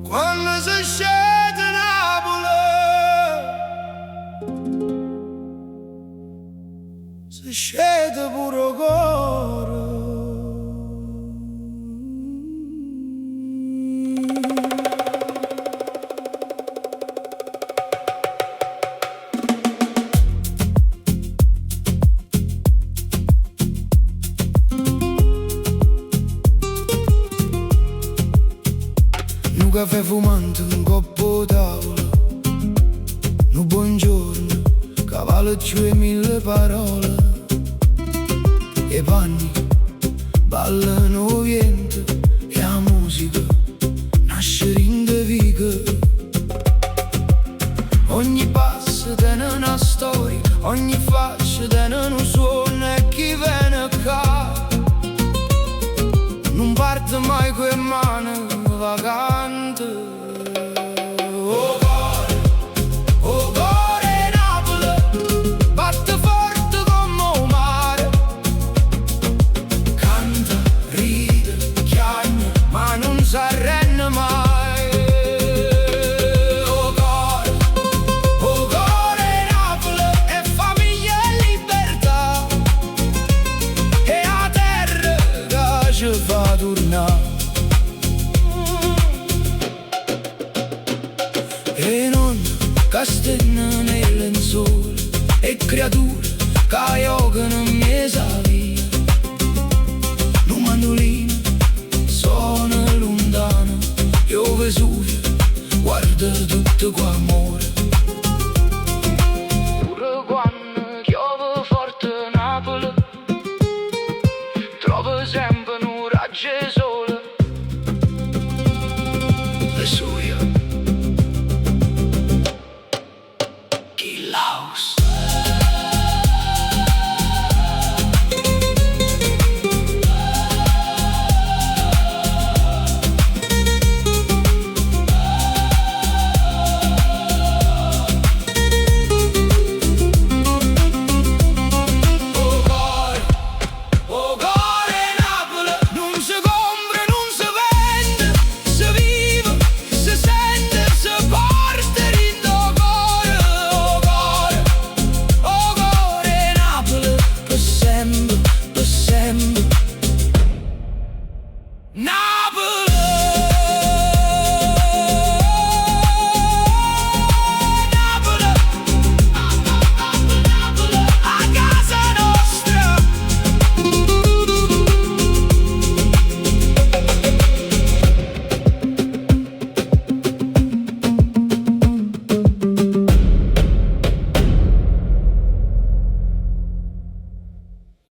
Quando si scende Napoli, si scende pure cuore. Un caffè fumante, un coppo tavola, un buongiorno, cavallo e mille parole. E i panni ballano vento e la musica nasce in de viga. Ogni passo tiene una storia, ogni faccia tiene un suono e chi viene qua non parte mai con mani vagante. Oh cuore Napoli, batte forte come un mare. Canta, ride, chiagna, ma non si arrende mai. Oh cuore Napoli, è famiglia e libertà, e a terra che ci fa tornare. E non castello nel lenzuolo, e creature che giocano in mezzo alla via. Un mandolino suona lontano, io Vesuvio guarda tutto con amore. Pure quando piove forte Napoli, trovo sempre un raggio di sole. Vesuvio Kill House.